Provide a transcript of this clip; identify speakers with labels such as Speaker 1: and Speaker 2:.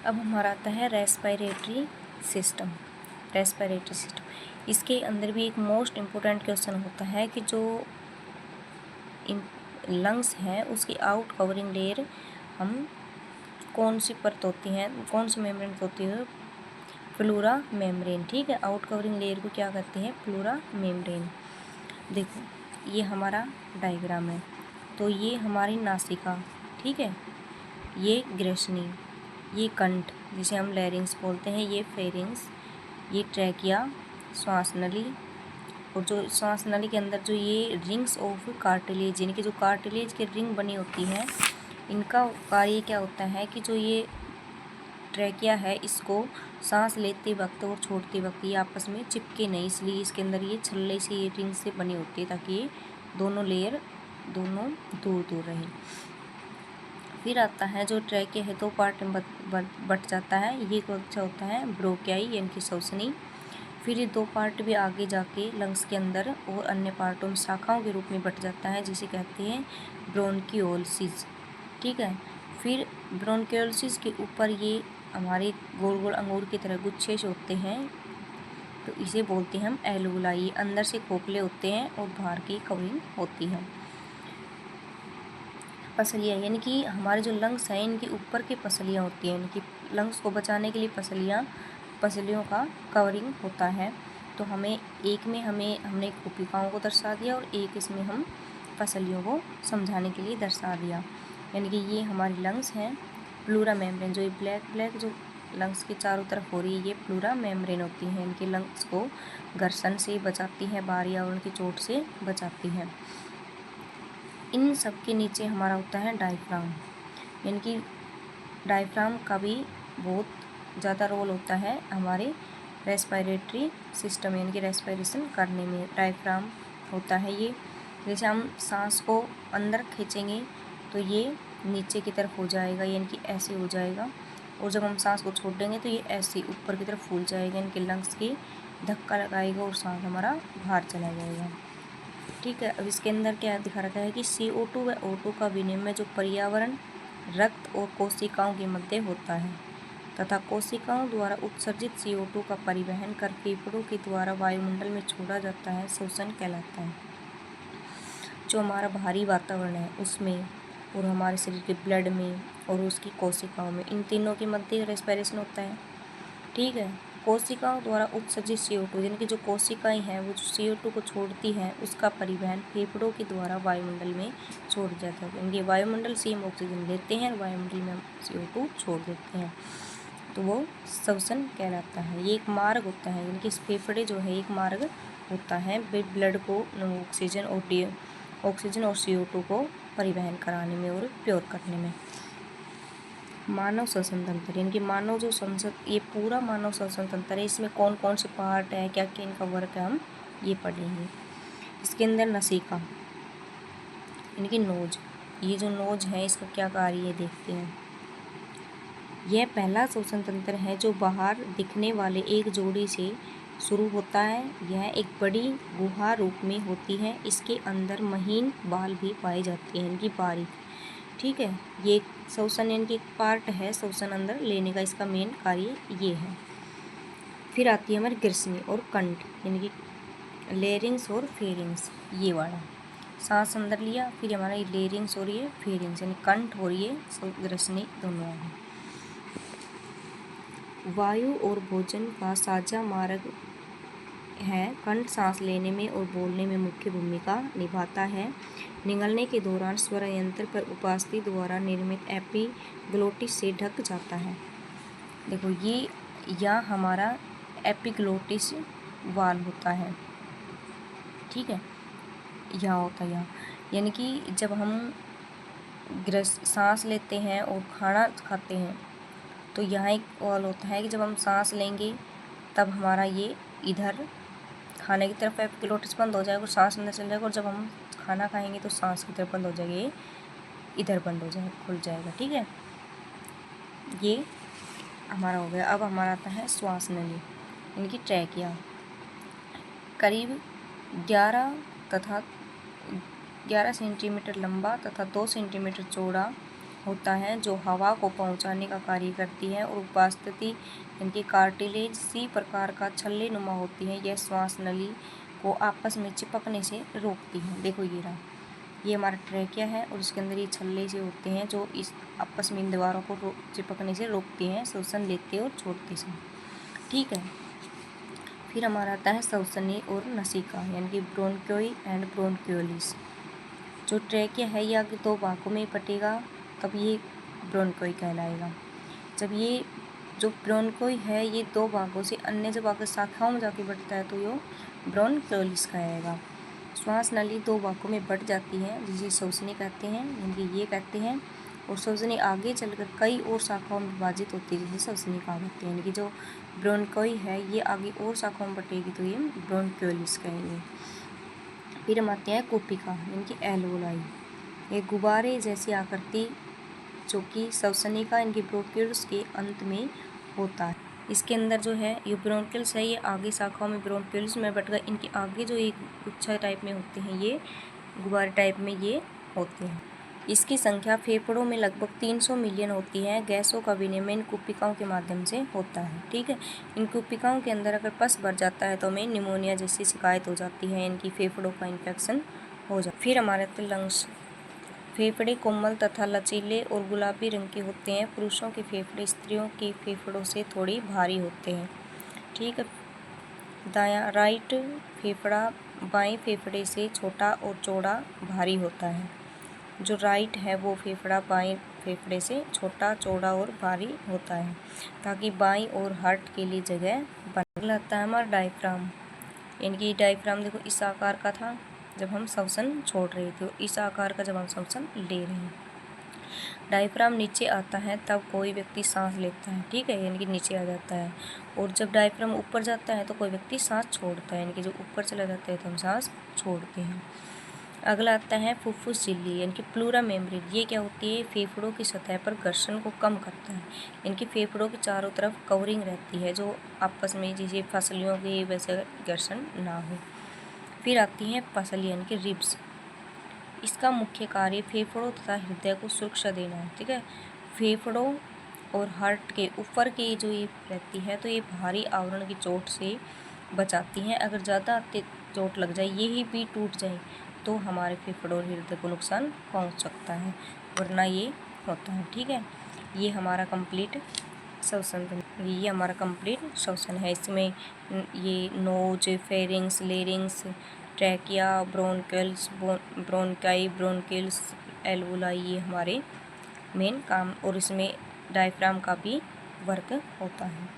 Speaker 1: अब हमारा आता है रेस्पिरेटरी सिस्टम। रेस्पिरेटरी सिस्टम, इसके अंदर भी एक मोस्ट इम्पोर्टेंट क्वेश्चन होता है कि जो लंग्स है उसकी आउट कवरिंग लेयर हम कौन सी परत होती हैं, कौन सी मेम्ब्रेन होती है, प्लूरा मेम्ब्रेन। ठीक है, आउट कवरिंग लेयर को क्या कहते हैं, प्लूरा मेम्ब्रेन। देखो ये हमारा डायग्राम है, तो ये हमारी नासिका, ठीक है, ये ग्रेशनी, ये कंठ जिसे हम लैरिंग्स बोलते हैं, ये फेरिंग्स, ये ट्रैकिया, श्वास नली, और जो श्वास नली के अंदर जो ये रिंग्स ऑफ कार्टिलेज, यानी कि जो कार्टिलेज की रिंग बनी होती है, इनका कार्य क्या होता है कि जो ये ट्रैकिया है इसको सांस लेते वक्त और छोड़ते वक्त ये आपस में चिपके नहीं, इसलिए इसके अंदर ये छल्ले से, ये रिंग से बनी होती है ताकि ये दोनों लेयर दोनों दूर दूर रहे। फिर आता है जो ट्रैकिया है, दो पार्ट में बट जाता है, ये कौन सा होता है, ब्रोकियाई यानी कि श्वसनी। फिर ये दो पार्ट भी आगे जाके लंग्स के अंदर और अन्य पार्टों में शाखाओं के रूप में बट जाता है, जिसे कहते हैं ब्रोंकियोलसिस। ठीक है, फिर ब्रोंकियोलसिस के ऊपर ये हमारे गोल गोल अंगूर की तरह गुच्छे से होते हैं, तो इसे बोलते हैं हम एल्वुलाई। अंदर से खोखले होते हैं और बाहर की कवरिंग होती है। पसलियाँ, यानी कि हमारे जो लंग्स हैं इनके ऊपर की पसलियाँ होती हैं, यानी कि लंग्स को बचाने के लिए पसलियों का कवरिंग होता है। तो हमें एक में हमने कोशिकाओं को दर्शा दिया और एक इसमें हम पसलियों को समझाने के लिए दर्शा दिया। यानी कि ये हमारी लंग्स हैं, प्लूरा मेम्ब्रेन, जो ये ब्लैक जो लंग्स के चारों तरफ हो रही है, ये प्लूरा मेम्ब्रेन होती है। इनके लंग्स को घर्षण से बचाती है, बाहरी आवरण की चोट से बचाती है। इन सब के नीचे हमारा होता है डायफ्राम, यानी कि डायफ्राम का भी बहुत ज़्यादा रोल होता है हमारे रेस्पिरेटरी सिस्टम, यानी कि रेस्पिरेशन करने में। डायफ्राम होता है ये, जैसे हम सांस को अंदर खींचेंगे तो ये नीचे की तरफ हो जाएगा, यानी कि ऐसे हो जाएगा, और जब हम सांस को छोड़ देंगे तो ये ऐसे ऊपर की तरफ फूल जाएगा, यानी कि लंग्स की धक्का लगाएगा और सांस हमारा बाहर चला जाएगा। ठीक है, अब इसके अंदर क्या दिखा रखा है कि CO2 व O2 का विनिमय जो पर्यावरण, रक्त और कोशिकाओं के मध्य होता है तथा कोशिकाओं द्वारा उत्सर्जित CO2 का परिवहन कर फेफड़ों के द्वारा वायुमंडल में छोड़ा जाता है, श्वसन कहलाता है। जो हमारा बाहरी वातावरण है उसमें और हमारे शरीर के ब्लड में और उसकी कोशिकाओं में, इन तीनों के मध्य रेस्पिरेशन होता है। ठीक है, कोशिकाओं द्वारा उत्सर्जित CO2, यानी कि जो कोशिकाएं हैं वो जो CO2 को छोड़ती हैं उसका परिवहन फेफड़ों के द्वारा वायुमंडल में छोड़ जाता है, यानी कि वायुमंडल से हम ऑक्सीजन लेते हैं और वायुमंडल में हम CO2 छोड़ देते हैं, तो वो श्वसन कहलाता है। ये एक मार्ग होता है, यानी कि फेफड़े जो है एक मार्ग होता है ब्लड को ऑक्सीजन और CO2 को परिवहन कराने में और प्योर करने में। मानव श्वसन तंत्र, यानी कि मानव जो ये पूरा मानव श्वसन तंत्र है, इसमें कौन कौन से पार्ट है, क्या क्या इनका वर्क है, हम ये पढ़ेंगे। इसके अंदर नसिका, यानी कि नोज, ये जो नोज है इसका क्या कार्य है देखते हैं। यह पहला श्वसन तंत्र है जो बाहर दिखने वाले एक जोड़ी से शुरू होता है। यह एक बड़ी गुहा रूप में होती है, इसके अंदर महीन बाल भी पाए जाते हैं, इनकी बारीक। ठीक है, ये श्वसन यानी कि एक पार्ट है श्वसन अंदर लेने का, इसका मेन कार्य ये है। फिर आती है हमारी ग्रसनी और कंठ, यानी कि लेरिंग्स और फेरिंग्स, ये वाला सांस अंदर लिया, फिर हमारा ये लेरिंग्स और ये फेरिंग्स, यानी कंठ और ये ग्रसनी दोनों है। वायु और भोजन का साझा मार्ग है। कंठ सांस लेने में और बोलने में मुख्य भूमिका निभाता है। निगलने के दौरान स्वर यंत्र पर उपास्थि द्वारा निर्मित एपिग्लोटिस से ढक जाता है। देखो ये यहाँ हमारा एपिग्लोटिस वाल होता है, ठीक है, यहाँ होता है यहाँ, यानी कि जब हम सांस लेते हैं और खाना खाते हैं तो यहाँ एक वाल होता है कि जब हम सांस लेंगे तब हमारा ये इधर खाने की तरफ एपिग्लोटिस बंद हो जाएगा और सांस अंदर चल जाएगा, और जब हम खाना खाएंगे तो सांस की तरफ बंद हो जाएगा, ये इधर बंद हो जाएगा, खुल जाएगा। ठीक है, ये हमारा हो गया। अब हमारा आता है श्वास नली, यानी ट्रैकिया। करीब 11 सेंटीमीटर लंबा तथा 2 सेंटीमीटर चौड़ा होता है जो हवा को पहुंचाने का कार्य करती है, और उपस्थिति इनकी कार्टिलेज सी प्रकार का छल्ले नुमा होती है। यह श्वास नली को आपस में चिपकने से रोकती है। देखो ये रहा, ये हमारा ट्रैकिया है और उसके अंदर ये छल्ले से होते हैं जो इस आपस में इन दीवारों को चिपकने से रोकती हैं श्वसन लेते और छोड़ते समय। ठीक है, फिर हमारा आता है श्वसनीय और नसिका यानी कि ब्रोंक्योई एंड ब्रोंक्योलिस। जो ट्रैकिया है ये आगे दो भागों में बटेगा, तब ये ब्रोंक्योई कहलाएगा। जब ये जो ब्रोंक्योई है ये दो भागों से अन्य जब आगे शाखाओं में जाके बढ़ता है तो ये ब्रोंक्योलिस कहलाएगा। श्वास नली दो भागों में बढ़ जाती है जिसे श्वसनी कहते हैं, यानी कि ये कहते हैं, और श्वसनी आगे चलकर कई और शाखाओं में विभाजित होती है जिसे श्वसनी कहा जाती है। यानी कि जो ब्रोंक्योई है ये आगे और शाखाओं में बटेगी तो ये ब्रोंक्योलिस कहेंगे। फिर हम आते हैं कुपिका यानी कि एल्वोलाई। ये गुब्बारे जैसी आकृति जो कि श्वसनिका इनकी ब्रोंक्यूल्स के अंत में होता है। इसके अंदर जो है ये ब्रोंक्यूल्स है, ये आगे शाखाओं में ब्रोंक्यूल्स में बट गए। इनके आगे जो एक गुच्छा टाइप में होते हैं, ये गुब्बारे टाइप में ये होते हैं। इसकी संख्या फेफड़ों में लगभग 300 मिलियन होती है। गैसों का विनिमय इन कुपिकाओं के माध्यम से होता है। ठीक है, इन कुपिकाओं के अंदर अगर पस भर जाता है तो हमें निमोनिया जैसी शिकायत हो जाती है, इनकी फेफड़ों का इन्फेक्शन हो जाता है। फिर हमारे लंग्स। फेफड़े कोमल तथा लचीले और गुलाबी रंग के होते हैं। पुरुषों के फेफड़े स्त्रियों के फेफड़ों से थोड़ी भारी होते हैं। ठीक है, दायां राइट फेफड़ा बाएं फेफड़े से छोटा और चौड़ा भारी होता है। जो राइट है वो फेफड़ा बाएं फेफड़े से छोटा चौड़ा और भारी होता है ताकि बाईं और हार्ट के लिए जगह बन लगता है। हमारा डायफ्राम, यानी कि डायफ्राम देखो इस आकार का था जब हम श्वसन छोड़ रहे थे, इस आकार का जब हम श्वसन ले रहे हैं। डायफ्राम नीचे आता है तब कोई व्यक्ति सांस लेता है। ठीक है, यानी कि नीचे आ जाता है, और जब डायफ्राम ऊपर जाता है तो कोई व्यक्ति सांस छोड़ता है, यानी कि जो ऊपर चला जाता है तो हम सांस छोड़ते हैं। अगला आता है फुफ्फुस झिल्ली यानी कि प्लूरा मेम्ब्रेन। ये क्या होती है, फेफड़ों की सतह पर घर्षण को कम करता है। इनकी फेफड़ों के चारों तरफ कवरिंग रहती है जो आपस में जैसे फसलियों की वैसे घर्षण ना हो। फिर आती हैं पसलियाँ यानी कि रिब्स। इसका मुख्य कार्य फेफड़ों तथा हृदय को सुरक्षा देना है। ठीक है, फेफड़ों और हार्ट के ऊपर की जो ये रहती है तो ये भारी आवरण की चोट से बचाती हैं। अगर ज़्यादा चोट लग जाए, ये ही भी टूट जाए तो हमारे फेफड़ों और हृदय को नुकसान पहुंच सकता है, वरना ये होता है। ठीक है, ये हमारा कंप्लीट श्वसन, ये हमारा कंप्लीट श्वसन है। इसमें ये nose, pharynx, larynx, trachea, bronchioles, bronchi, bronchioles, alveoli, ये हमारे मेन काम, और इसमें डायफ्राम का भी वर्क होता है।